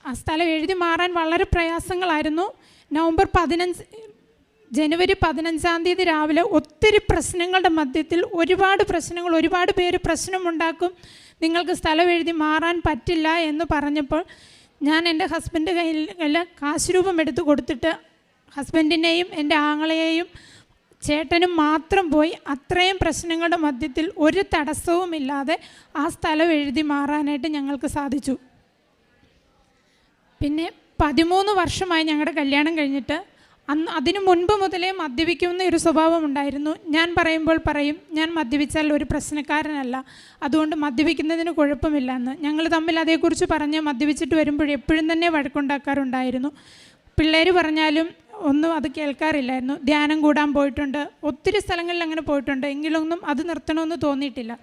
ആ സ്ഥലം എഴുതി മാറാൻ വളരെ പ്രയാസങ്ങളായിരുന്നു. ജനുവരി 15-ാം തീയതി രാവിലെ ഒത്തിരി പ്രശ്നങ്ങളുടെ മധ്യത്തിൽ ഒരുപാട് പേര് പ്രശ്നമുണ്ടാക്കും, നിങ്ങൾക്ക് സ്ഥലം എഴുതി മാറാൻ പറ്റില്ല എന്ന് പറഞ്ഞപ്പോൾ ഞാൻ എൻ്റെ ഹസ്ബൻഡ് കയ്യിൽ കാശുരൂപം എടുത്ത് കൊടുത്തിട്ട് ഹസ്ബൻഡിനെയും എൻ്റെ ആങ്ങളെയും ചേട്ടനും മാത്രം പോയി അത്രയും പ്രശ്നങ്ങളുടെ മധ്യത്തിൽ ഒരു തടസ്സവുമില്ലാതെ ആ സ്ഥലം എഴുതി മാറാനായിട്ട് ഞങ്ങൾക്ക് സാധിച്ചു. പിന്നെ 13 വർഷമായി ഞങ്ങളുടെ കല്യാണം കഴിഞ്ഞിട്ട്. അതിനു മുൻപ് മുതലേ മദ്യപിക്കുന്ന ഒരു സ്വഭാവം ഉണ്ടായിരുന്നു. ഞാൻ പറയുമ്പോൾ പറയും, ഞാൻ മദ്യപിച്ചാൽ ഒരു പ്രശ്നക്കാരനല്ല, അതുകൊണ്ട് മദ്യപിക്കുന്നതിന് കുഴപ്പമില്ല എന്ന്. ഞങ്ങൾ തമ്മിൽ അതേക്കുറിച്ച് പറഞ്ഞ് മദ്യപിച്ചിട്ട് വരുമ്പോൾ എപ്പോഴും തന്നെ വഴക്കുണ്ടാക്കാറുണ്ടായിരുന്നു. പിള്ളേർ പറഞ്ഞാലും ഒന്നും അത് കേൾക്കാറില്ലായിരുന്നു. ധ്യാനം കൂടാൻ പോയിട്ടുണ്ട്, ഒത്തിരി സ്ഥലങ്ങളിൽ അങ്ങനെ പോയിട്ടുണ്ട്, എങ്കിലൊന്നും അത് നിർത്തണമെന്ന് തോന്നിയിട്ടില്ല.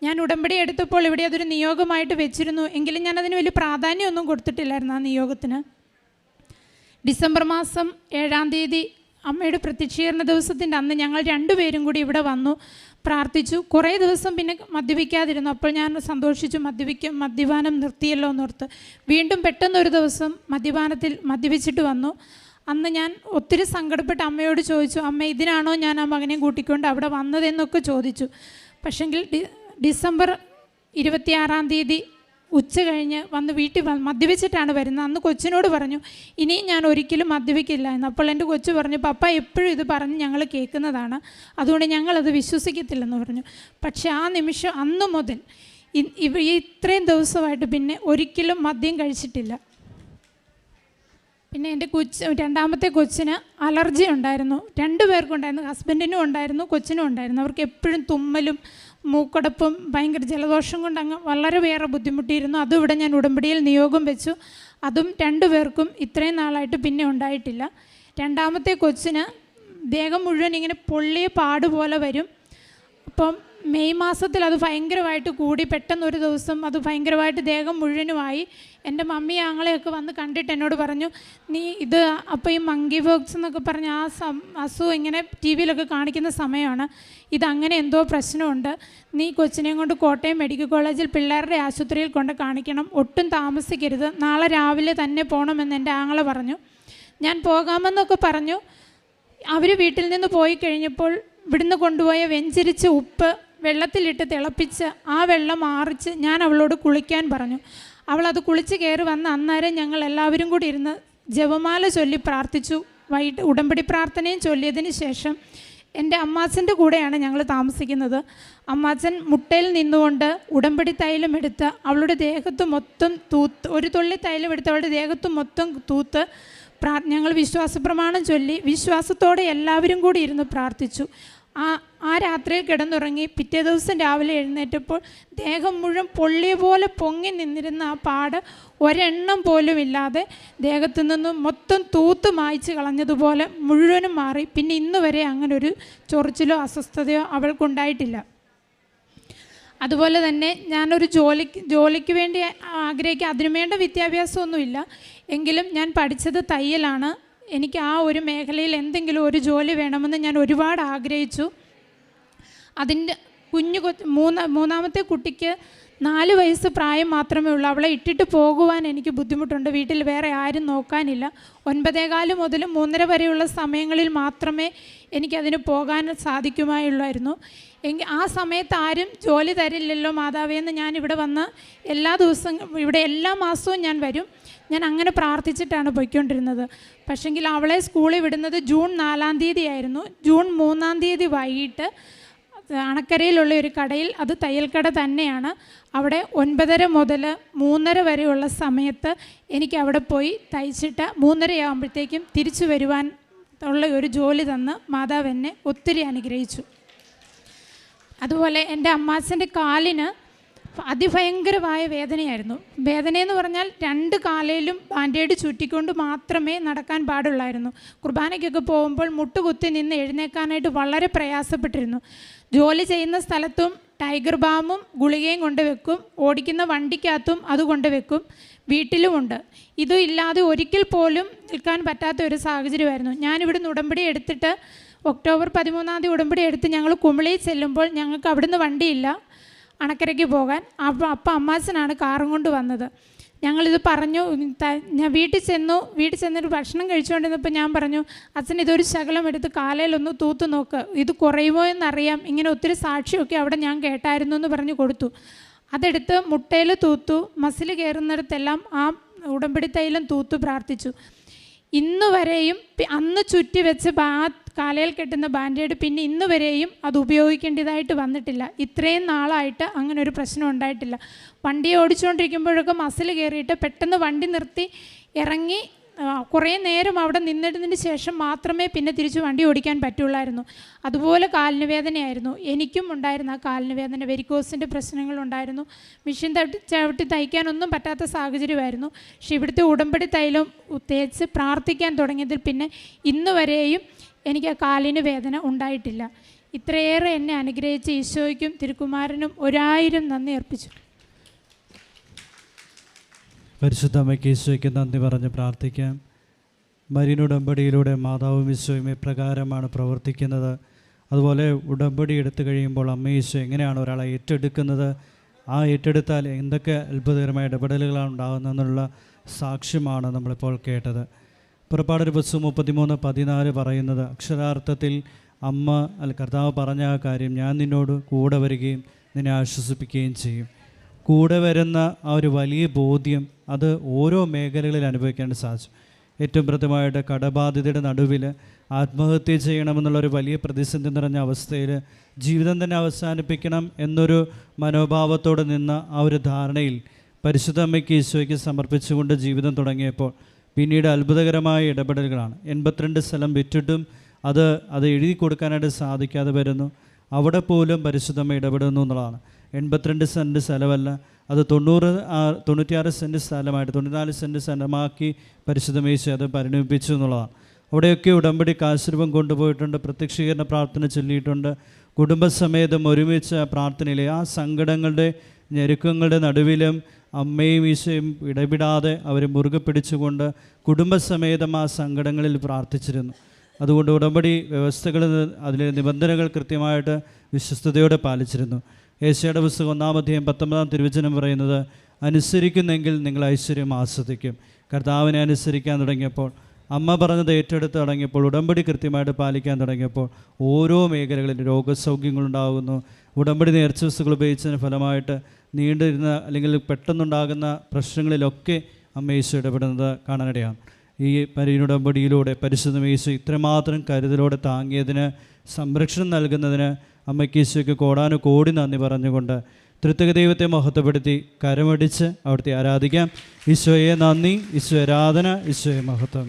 ഞാൻ ഉടമ്പടി എടുത്തപ്പോൾ ഇവിടെ അതൊരു നിയോഗമായിട്ട് വെച്ചിരുന്നു, എങ്കിലും ഞാനതിന് വലിയ പ്രാധാന്യമൊന്നും കൊടുത്തിട്ടില്ലായിരുന്നു ആ നിയോഗത്തിന്. ഡിസംബർ മാസം 7-ാം തീയതി അമ്മയുടെ പ്രത്യക്ഷീകരണ ദിവസത്തിൻ്റെ അന്ന് ഞങ്ങൾ 2 പേരും കൂടി ഇവിടെ വന്നു പ്രാർത്ഥിച്ചു. കുറേ ദിവസം പിന്നെ മദ്യപിക്കാതിരുന്നു. അപ്പോൾ ഞാൻ സന്തോഷിച്ചു, മദ്യപാനം നിർത്തിയല്ലോ എന്നോർത്ത്. വീണ്ടും പെട്ടെന്നൊരു ദിവസം മദ്യപിച്ചിട്ട് വന്നു. അന്ന് ഞാൻ ഒത്തിരി സങ്കടപ്പെട്ട് അമ്മയോട് ചോദിച്ചു, അമ്മ ഇതിനാണോ ഞാൻ ആ മകനെ കൂട്ടിക്കൊണ്ട് അവിടെ വന്നതെന്നൊക്കെ ചോദിച്ചു. പക്ഷെങ്കിൽ ഡിസംബർ 26-ാം തീയതി ഉച്ച കഴിഞ്ഞ് വന്ന് വീട്ടിൽ മദ്യപിച്ചിട്ടാണ് വരുന്നത്. അന്ന് കൊച്ചിനോട് പറഞ്ഞു, ഇനിയും ഞാൻ ഒരിക്കലും മദ്യപിക്കില്ല എന്ന്. അപ്പോൾ എൻ്റെ കൊച്ചു പറഞ്ഞു, പപ്പ എപ്പോഴും ഇത് പറഞ്ഞ് ഞങ്ങൾ കേൾക്കുന്നതാണ്, അതുകൊണ്ട് ഞങ്ങളത് വിശ്വസിക്കത്തില്ലെന്ന് പറഞ്ഞു. പക്ഷേ ആ നിമിഷം അന്നു മുതൽ ഇത്രയും ദിവസമായിട്ട് പിന്നെ ഒരിക്കലും മദ്യം കഴിച്ചിട്ടില്ല. പിന്നെ എൻ്റെ 2ാമത്തെ കൊച്ചിന് അലർജി ഉണ്ടായിരുന്നു. 2 പേർക്കും ഉണ്ടായിരുന്നു, ഹസ്ബൻഡിനും ഉണ്ടായിരുന്നു, കൊച്ചിനും ഉണ്ടായിരുന്നു. അവർക്ക് എപ്പോഴും തുമ്മലും മൂക്കടപ്പും ഭയങ്കര ജലദോഷം കൊണ്ട് അങ്ങ് വളരെ വേറെ ബുദ്ധിമുട്ടിയിരുന്നു. അതും ഇവിടെ ഞാൻ ഉടമ്പടിയിൽ നിയോഗം വെച്ചു. അതും 2 പേർക്കും ഇത്രയും നാളായിട്ട് പിന്നെ ഉണ്ടായിട്ടില്ല. 2ാമത്തെ കൊച്ചിന് ദേഹം മുഴുവൻ ഇങ്ങനെ പൊള്ളിയ പാടുപോലെ വരും. അപ്പം മെയ് മാസത്തിൽ അത് ഭയങ്കരമായിട്ട് കൂടി. പെട്ടെന്ന് ഒരു ദിവസം അത് ഭയങ്കരമായിട്ട് ദേഹം മുഴുവനുമായി. എൻ്റെ മമ്മി ഞങ്ങളെയൊക്കെ വന്ന് കണ്ടിട്ട് എന്നോട് പറഞ്ഞു, നീ ഇത് അപ്പോൾ ഈ മങ്കി ബോക്സ് എന്നൊക്കെ പറഞ്ഞ ആ അസുഖം ഇങ്ങനെ ടി വിയിലൊക്കെ കാണിക്കുന്ന സമയമാണ്, ഇതങ്ങനെ എന്തോ പ്രശ്നമുണ്ട്, നീ കൊച്ചിനെയും കൊണ്ട് കോട്ടയം മെഡിക്കൽ കോളേജിൽ പിള്ളേരുടെ ആശുപത്രിയിൽ കൊണ്ട് കാണിക്കണം, ഒട്ടും താമസിക്കരുത്, നാളെ രാവിലെ തന്നെ പോകണമെന്ന് എൻ്റെ ആങ്ങളെ പറഞ്ഞു. ഞാൻ പോകാമെന്നൊക്കെ പറഞ്ഞു. അവർ വീട്ടിൽ നിന്ന് പോയി കഴിഞ്ഞപ്പോൾ ഇവിടുന്ന് കൊണ്ടുപോയ വെഞ്ചരിച്ച ഉപ്പ് വെള്ളത്തിലിട്ട് തിളപ്പിച്ച് ആ വെള്ളം മാറിച്ച് ഞാൻ അവളോട് കുളിക്കാൻ പറഞ്ഞു. അവളത് കുളിച്ച് കയറി വന്ന് അന്നേരം ഞങ്ങൾ എല്ലാവരും കൂടി ഇരുന്ന് ജപമാല ചൊല്ലി പ്രാർത്ഥിച്ചു. വൈകിട്ട് ഉടമ്പടി പ്രാർത്ഥനയും ചൊല്ലിയതിന് ശേഷം എൻ്റെ അമ്മാച്ചൻ്റെ കൂടെയാണ് ഞങ്ങൾ താമസിക്കുന്നത്. അമ്മാച്ചൻ മുട്ടയിൽ നിന്നുകൊണ്ട് ഉടമ്പടി തൈലം എടുത്ത് അവളുടെ ദേഹത്ത് മൊത്തം തൂത്ത്, ഒരു തുള്ളി തൈലം എടുത്ത് അവളുടെ ദേഹത്ത് മൊത്തം തൂത്ത് ഞങ്ങൾ വിശ്വാസപ്രമാണം ചൊല്ലി വിശ്വാസത്തോടെ എല്ലാവരും കൂടി ഇരുന്ന് പ്രാർത്ഥിച്ചു. ആ രാത്രിയിൽ കിടന്നുറങ്ങി. പിറ്റേ ദിവസം രാവിലെ എഴുന്നേറ്റപ്പോൾ ദേഹം മുഴുവൻ പൊള്ളിയ പോലെ പൊങ്ങി നിന്നിരുന്ന ആ പാട് ഒരെണ്ണം പോലും ഇല്ലാതെ ദേഹത്തു നിന്നും മൊത്തം തൂത്ത് മായ്ച്ച് കളഞ്ഞതുപോലെ മുഴുവനും മാറി. പിന്നെ ഇന്ന് വരെ അങ്ങനെ ഒരു ചൊറിച്ചിലോ അസ്വസ്ഥതയോ അവൾക്കുണ്ടായിട്ടില്ല. അതുപോലെ തന്നെ ഞാനൊരു ജോലിക്ക് വേണ്ടി ആഗ്രഹിക്കുക, അതിനുവേണ്ട വിദ്യാഭ്യാസമൊന്നുമില്ല, എങ്കിലും ഞാൻ പഠിച്ചത് തയ്യലാണ്. എനിക്ക് ആ ഒരു മേഖലയിൽ എന്തെങ്കിലും ഒരു ജോലി വേണമെന്ന് ഞാൻ ഒരുപാട് ആഗ്രഹിച്ചു. അതിൻ്റെ മൂന്നാമത്തെ കുട്ടിക്ക് 4 വയസ്സ് പ്രായം മാത്രമേ ഉള്ളൂ. അവളെ ഇട്ടിട്ട് പോകുവാൻ എനിക്ക് ബുദ്ധിമുട്ടുണ്ട്. വീട്ടിൽ വേറെ ആരും നോക്കാനില്ല. 9:15 മുതൽ 3:30 വരെയുള്ള സമയങ്ങളിൽ മാത്രമേ എനിക്കതിന് പോകാൻ സാധിക്കുമായുള്ളായിരുന്നു. ആ സമയത്ത് ആരും ജോലി തരില്ലല്ലോ മാതാവേ എന്ന് ഞാനിവിടെ വന്ന് എല്ലാ ദിവസവും ഇവിടെ എല്ലാ മാസവും ഞാൻ വരും. ഞാൻ അങ്ങനെ പ്രാർത്ഥിച്ചിട്ടാണ് പോയിക്കൊണ്ടിരുന്നത്. പക്ഷെങ്കിൽ അവളെ സ്കൂളിൽ വിടുന്നത് ജൂൺ 4-ാം തീയതി ആയിരുന്നു. ജൂൺ 3-ാം തീയതി വൈകിട്ട് അണക്കരയിലുള്ള ഒരു കടയിൽ, അത് തയ്യൽക്കട തന്നെയാണ്, അവിടെ 9:30 മുതൽ 3:30 വരെയുള്ള സമയത്ത് എനിക്ക് അവിടെ പോയി തയ്ച്ചിട്ട് 3:30 ആകുമ്പോഴത്തേക്കും തിരിച്ചു വരുവാൻ ഉള്ള ഒരു ജോലി തന്ന് മാതാവ് എന്നെ ഒത്തിരി അനുഗ്രഹിച്ചു. അതുപോലെ എൻ്റെ അമ്മാച്ചൻ്റെ കാലിന് അതിഭയങ്കരമായ വേദനയായിരുന്നു. വേദനയെന്ന് പറഞ്ഞാൽ 2 കാലിലും ബാൻഡേഡ് ചുറ്റിക്കൊണ്ട് മാത്രമേ നടക്കാൻ പാടുള്ളായിരുന്നു. കുർബാനയ്ക്കൊക്കെ പോകുമ്പോൾ മുട്ടുകുത്തി നിന്ന് എഴുന്നേക്കാനായിട്ട് വളരെ പ്രയാസപ്പെട്ടിരുന്നു. ജോലി ചെയ്യുന്ന സ്ഥലത്തും ടൈഗർ ബാമും ഗുളികയും കൊണ്ടുവെക്കും, ഓടിക്കുന്ന വണ്ടിക്കകത്തും അത് കൊണ്ടുവെക്കും, വീട്ടിലുമുണ്ട്. ഇതും ഇല്ലാതെ ഒരിക്കൽ പോലും നിൽക്കാൻ പറ്റാത്ത ഒരു സാഹചര്യമായിരുന്നു. ഞാനിവിടുന്ന് ഉടമ്പടി എടുത്തിട്ട് ഒക്ടോബർ 13-ാം തീയതി ഉടമ്പടി എടുത്ത് ഞങ്ങൾ കുമിളിയിൽ ചെല്ലുമ്പോൾ ഞങ്ങൾക്ക് അവിടുന്ന് വണ്ടിയില്ല അണക്കരയ്ക്ക് പോകാൻ. അപ്പം അമ്മാച്ചനാണ് കാറും കൊണ്ട് വന്നത്. ഞങ്ങളിത് പറഞ്ഞു. ഞാൻ വീട്ടിൽ ചെന്നിട്ട് ഭക്ഷണം കഴിച്ചുകൊണ്ടിരുന്നപ്പോൾ ഞാൻ പറഞ്ഞു, അച്ഛൻ ഇതൊരു ശകലം എടുത്ത് കാലയിലൊന്ന് തൂത്ത് നോക്ക്, ഇത് കുറയുമോ എന്നറിയാം, ഇങ്ങനെ ഒത്തിരി സാക്ഷിയൊക്കെ അവിടെ ഞാൻ കേട്ടായിരുന്നു എന്ന് പറഞ്ഞു കൊടുത്തു. അതെടുത്ത് മുട്ടയിൽ തൂത്തു, മസിൽ കയറുന്നിടത്തെല്ലാം ആ ഉടമ്പടി തൈലം തൂത്തു പ്രാർത്ഥിച്ചു. ഇന്ന് വരെയും അന്ന് ചുറ്റി വെച്ച് കാലയിൽ കെട്ടുന്ന ബാൻഡേഡ് പിന്നെ ഇന്ന് വരെയും അത് ഉപയോഗിക്കേണ്ടതായിട്ട് വന്നിട്ടില്ല. ഇത്രയും നാളായിട്ട് അങ്ങനെ ഒരു പ്രശ്നം ഉണ്ടായിട്ടില്ല. വണ്ടി ഓടിച്ചുകൊണ്ടിരിക്കുമ്പോഴൊക്കെ മസിൽ കയറിയിട്ട് പെട്ടെന്ന് വണ്ടി നിർത്തി ഇറങ്ങി കുറേ നേരം അവിടെ നിന്നിട്ടതിന് ശേഷം മാത്രമേ പിന്നെ തിരിച്ച് വണ്ടി ഓടിക്കാൻ പറ്റുള്ളായിരുന്നു. അതുപോലെ കാലിന് വേദനയായിരുന്നു. എനിക്കും ഉണ്ടായിരുന്നു ആ കാലിന് വേദന. വെരിക്കോസിൻ്റെ പ്രശ്നങ്ങളുണ്ടായിരുന്നു. മെഷീൻ ചവിട്ടി തയ്ക്കാനൊന്നും പറ്റാത്ത സാഹചര്യമായിരുന്നു. പക്ഷേ ഇവിടുത്തെ ഉടമ്പടി തൈലം തേച്ച് പ്രാർത്ഥിക്കാൻ തുടങ്ങിയതിൽ പിന്നെ ഇന്ന് വരെയും എനിക്ക് ആ കാലിന് വേദന ഉണ്ടായിട്ടില്ല. ഇത്രയേറെ എന്നെ അനുഗ്രഹിച്ച ഈശോയ്ക്കും തിരുക്കുമാരനും 1000 നന്ദി അർപ്പിച്ചു. പരിശുദ്ധ അമ്മയ്ക്ക് ഈശോയ്ക്ക് നന്ദി പറഞ്ഞ് പ്രാർത്ഥിക്കാം. മരിയൻ ഉടമ്പടിയിലൂടെ മാതാവും ഈശോയും ഇപ്രകാരമാണ് പ്രവർത്തിക്കുന്നത്. അതുപോലെ ഉടമ്പടി എടുത്തു കഴിയുമ്പോൾ അമ്മ ഈശോ എങ്ങനെയാണ് ഒരാളെ ഏറ്റെടുക്കുന്നത്, ആ ഏറ്റെടുത്താൽ എന്തൊക്കെ അത്ഭുതകരമായ ഇടപെടലുകളാണ് ഉണ്ടാകുന്നതെന്നുള്ള സാക്ഷ്യമാണ് നമ്മളിപ്പോൾ കേട്ടത്. പുറപ്പാട് 33:14 പറയുന്നത്, അക്ഷരാർത്ഥത്തിൽ അമ്മ കർത്താവ് പറഞ്ഞ ആ കാര്യം, ഞാൻ നിന്നോട് കൂടെ വരികയും നിന്നെ ആശ്വസിപ്പിക്കുകയും ചെയ്യും. കൂടെ വരുന്ന ആ ഒരു വലിയ ബോധ്യം അത് ഓരോ മേഖലകളിൽ അനുഭവിക്കാൻ സാധിച്ചു. ഏറ്റവും പ്രധാനമായിട്ട് കടബാധ്യതയുടെ നടുവിൽ ആത്മഹത്യ ചെയ്യണമെന്നുള്ളൊരു വലിയ പ്രതിസന്ധി നിറഞ്ഞ അവസ്ഥയിൽ ജീവിതം തന്നെ അവസാനിപ്പിക്കണം എന്നൊരു മനോഭാവത്തോടെ നിന്ന ആ ഒരു ധാരണയിൽ പരിശുദ്ധ അമ്മയ്ക്ക് ഈശോയ്ക്ക് സമർപ്പിച്ചുകൊണ്ട് ജീവിതം തുടങ്ങിയപ്പോൾ പിന്നീട് അത്ഭുതകരമായ ഇടപെടലുകളാണ്. 82 സ്ഥലം വിറ്റിട്ടും അത് എഴുതി കൊടുക്കാനായിട്ട് സാധിക്കാതെ വരുന്നു. അവിടെ പോലും പരിശുദ്ധമ്മ ഇടപെടുന്നു എന്നുള്ളതാണ്. 82 സെൻറ്റ് സ്ഥലമല്ല, അത് 96 സെൻറ്റ് സ്ഥലമായിട്ട് 94 സെൻറ്റ് സ്ഥലമാക്കി പരിശുദ്ധമേശ അത് പരിണമിപ്പിച്ചു എന്നുള്ളതാണ്. അവിടെയൊക്കെ ഉടമ്പടി കാശുരൂപം കൊണ്ടുപോയിട്ടുണ്ട്, പ്രത്യക്ഷീകരണ പ്രാർത്ഥന ചൊല്ലിയിട്ടുണ്ട്, കുടുംബസമേതം ഒരുമിച്ച് പ്രാർത്ഥനയിലെ ആ സങ്കടങ്ങളുടെ ഞെരുക്കങ്ങളുടെ നടുവിലും അമ്മയും ഈശോയും ഇടപെടാതെ അവരെ മുറുകെ പിടിച്ചുകൊണ്ട് കുടുംബസമേതം ആ സങ്കടങ്ങളിൽ പ്രാർത്ഥിച്ചിരുന്നു. അതുകൊണ്ട് ഉടമ്പടി വ്യവസ്ഥകൾ, അതിലെ നിബന്ധനകൾ കൃത്യമായിട്ട് വിശ്വസ്തയോടെ പാലിച്ചിരുന്നു. ഏശയ്യായുടെ പുസ്തകം 1-ാം അധ്യായം 19-ാം തിരുവചനം പറയുന്നത്, അനുസരിക്കുന്നെങ്കിൽ നിങ്ങൾ ഐശ്വര്യം ആസ്വദിക്കും. കർത്താവിനെ അനുസരിക്കാൻ തുടങ്ങിയപ്പോൾ, അമ്മ പറഞ്ഞത് ഏറ്റെടുത്ത് തുടങ്ങിയപ്പോൾ, ഉടമ്പടി കൃത്യമായിട്ട് പാലിക്കാൻ തുടങ്ങിയപ്പോൾ ഓരോ മേഖലകളിലും രോഗസൗഖ്യങ്ങളുണ്ടാകുന്നു. ഉടമ്പടി നേർച്ച വസ്തുക്കൾ ഉപയോഗിച്ചതിന് ഫലമായിട്ട് നീണ്ടിരുന്ന അല്ലെങ്കിൽ പെട്ടെന്നുണ്ടാകുന്ന പ്രശ്നങ്ങളിലൊക്കെ അമ്മ ഈശോ ഇടപെടുന്നത് കാണാനിടയാണ്. ഈ ഉടമ്പടിയിലൂടെ പരിശുദ്ധ ഈശോ ഇത്രമാത്രം കരുതലോടെ താങ്ങിയതിന്, സംരക്ഷണം നൽകുന്നതിന് അമ്മയ്ക്ക് ഈശോയ്ക്ക് കോടാനുകോടി നന്ദി പറഞ്ഞുകൊണ്ട് ത്രിത്വക ദൈവത്തെ മഹത്വപ്പെടുത്തി കരമടിച്ച് അവിടുത്തെ ആരാധിക്കാം. ഈശോയെ നന്ദി, ഈശോ ആരാധന, ഈശോയെ മഹത്വം.